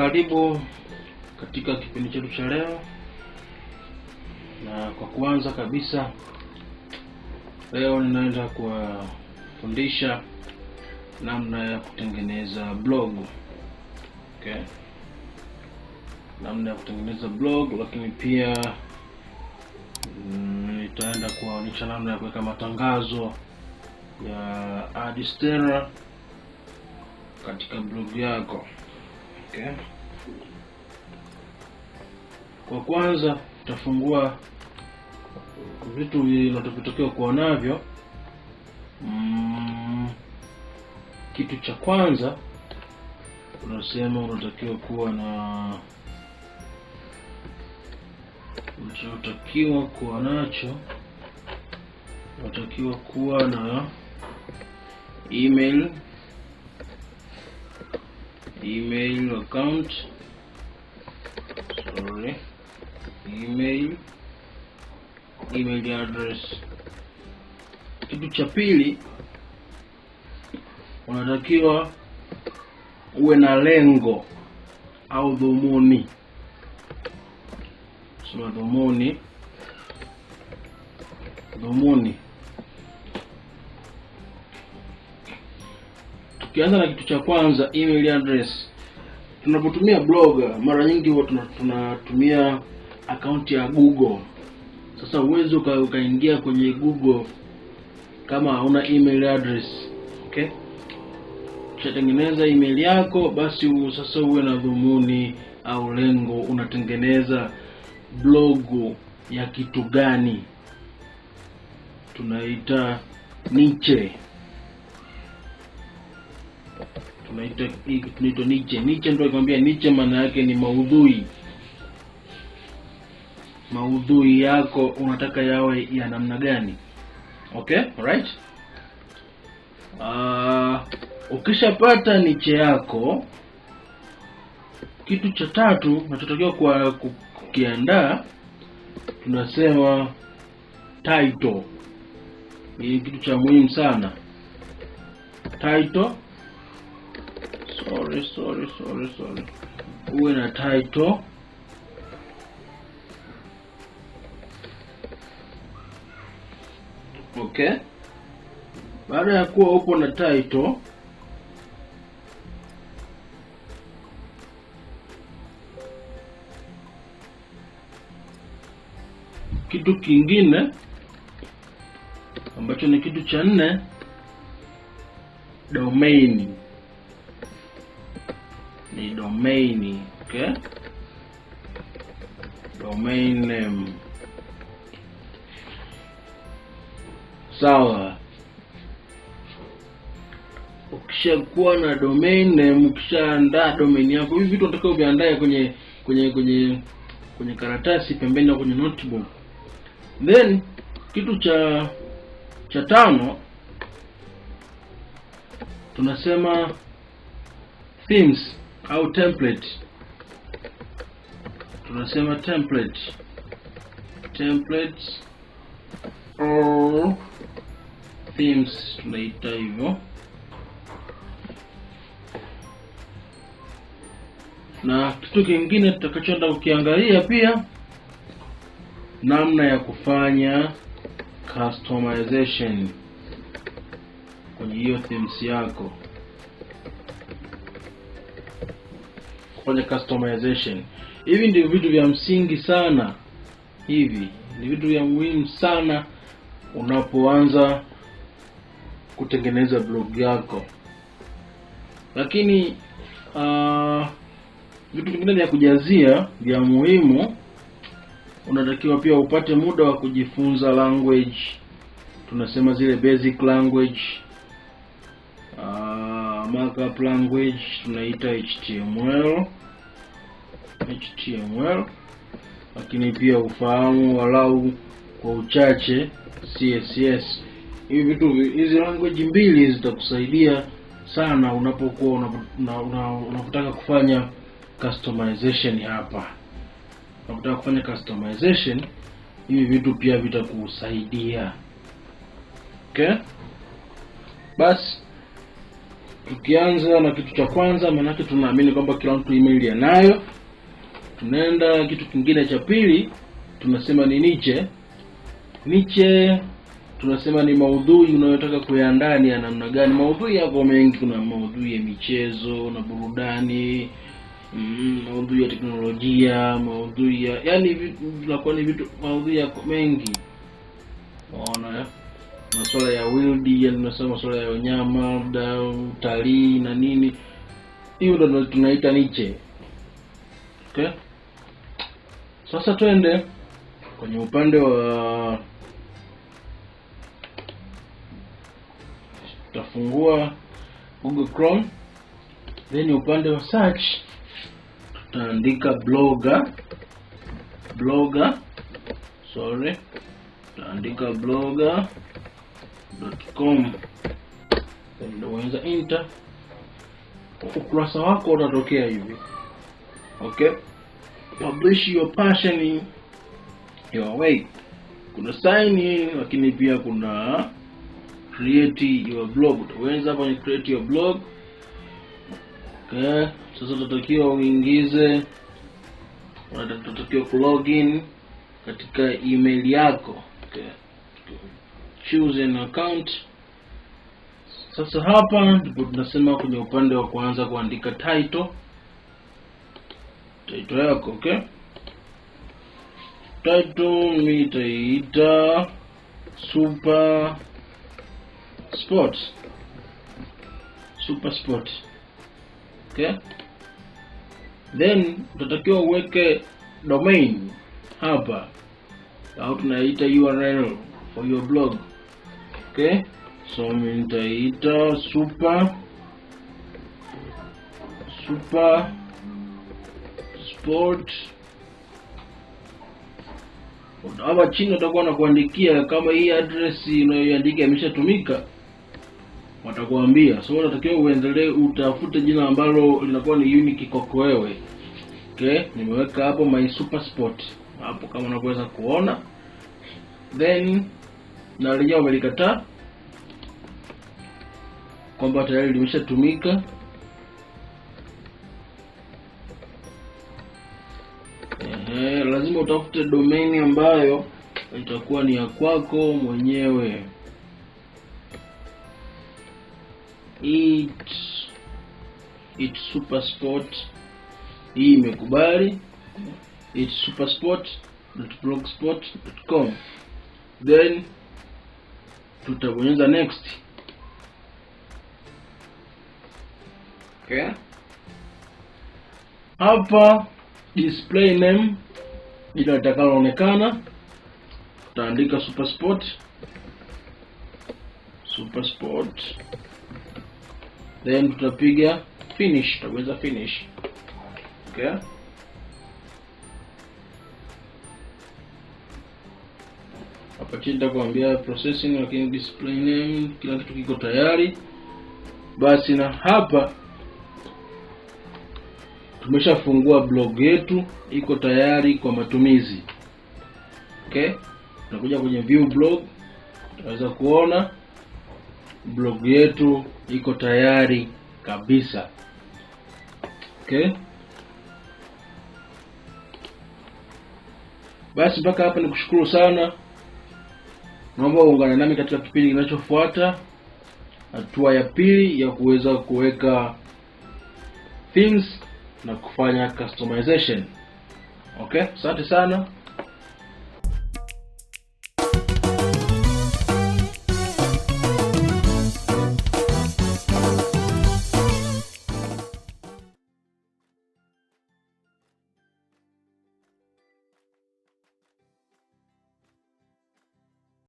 Karibu katika kipindi chetu cha leo, na kwa kuanza kabisa leo ninaenda kuwafundisha namna ya kutengeneza blog. Okay. Namna ya kutengeneza blog, lakini pia nitaenda kuonyesha namna ya kuweka matangazo ya hadi katika blog yako. Okay. Kwa kwanza tutafungua vitu vinavyotakiwa kuwa navyo. Kitu cha kwanza tunasema unatakiwa kuwa na unatakiwa kuwa na email account, email address. Kitu cha pili, unatakiwa uwe na lengo au dhumuni. Sema dhumuni. Tukianza na kitu cha kwanza, email address. Tunapotumia blog mara nyingi huwa tunatumia account ya Google. Sasa uwezo ukaingia kwenye Google kama hauna email address. Okay? Ukishatengeneza email yako, basi sasa uwe na dhumuni au lengo. Unatengeneza blog ya kitu gani? Tunaita niche. Tunaita niche. Niche ndio kwambia niche maana yake ni maudhui. Maudhui yako unataka yawe ya namna gani? Okay, alright. Ukishapata niche yako, kitu cha tatu unachotakiwa kukiandaa tunasema title. Ni kitu cha muhimu sana. Title. Sorry. Uwe na title. Okay. Baada ya kuwa upo na title, kitu kingine ambacho ni kitu cha 4, domain. Ni domain. Okay. Domain name. Sawa. Ukishakuwa na domain name, ukishaandaa domain yako, hivi vitu unataka uviandae kwenye karatasi pembeni na kwenye notebook. Then kitu cha 5 tunasema themes au template. Tunasema templates or themes, tunaita hivyo. Na kitu kingine tutakachoenda kukiangalia pia, namna ya kufanya customization kwenye hiyo themes yako. Kufanya customization. Hivi ndio vitu vya msingi sana. Hivi ni vitu vya muhimu sana unapoanza kutengeneza blog yako. Lakini vitu vingine vya kujazia vya muhimu, unatakiwa pia upate muda wa kujifunza language. Tunasema zile basic language, markup language, tunaita HTML. Lakini pia ufahamu walau kwa uchache CSS. Hizi language mbili zitakusaidia sana unapokuwa unapotaka kufanya customization hapa. Unapotaka kufanya customization, hivi vitu pia vitakusaidia. Okay? Basi tukianza na kitu cha kwanza, maana tunaamini kwamba kila mtu email anayo. Tunaenda kitu kingine cha pili, tunasema ni niche. Niche tunasema ni maudhui unayotaka kuyaandaa ni ya namna gani. Maudhui yako mengi, kuna maudhui ya michezo na burudani, maudhui ya teknolojia, maudhui ya yani vinakuwa ni vitu, maudhui yako mengi. Unaona, masuala ya wild, yani tunasema masuala ya wanyama, utalii na nini. Hiyo ndio tunaita niche. Okay? Sasa twende kwenye upande wa, tutafungua Google Chrome, then upande wa search tutaandika tutaandika blogger.com, then uanza enter. Ukurasa wako utatokea hivi. Okay, publish your passion your way. Kuna sign in, lakini pia kuna create your blog. Utaweza hapa ni create your blog. Okay, sasa tutatakiwa uingize, utatakiwa login katika email yako. Okay, choose an account. Sasa hapa ndipo tunasema kwenye upande wa kwanza kuandika title yako. Okay, title nitaita super sport. Okay, then utatakiwa uweke domain hapa, au tunaita URL for your blog. Okay, so nitaita super sport. Hapa chini utakuwa na kuandikia kama hii address unayoandika imeshatumika, watakuambia. So unatakiwa uendelee utafute jina ambalo linakuwa ni unique kwako wewe. Okay, nimeweka hapo my super sport hapo kama unaweza kuona, then na lenyewe umelikataa kwamba tayari limeshatumika. Lazima utafute domain ambayo itakuwa ni ya kwako mwenyewe. It's super sport, hii imekubali. It's supersport.blogspot.com, then tutabonyeza next. Okay, hapa display name, jina litakaloonekana, tutaandika super sport, then tutapiga finish, tutaweza finish. Okay, hapa chini nitakwambia processing, lakini display name kila kitu kiko tayari. Basi na hapa tumeshafungua blog yetu, iko tayari kwa matumizi. Okay, tunakuja kwenye view blog, tutaweza kuona blog yetu iko tayari kabisa. Okay, basi mpaka hapa nikushukuru sana. Naomba uungane nami katika kipindi kinachofuata, hatua ya pili ya kuweza kuweka themes na kufanya customization. Okay, asante sana.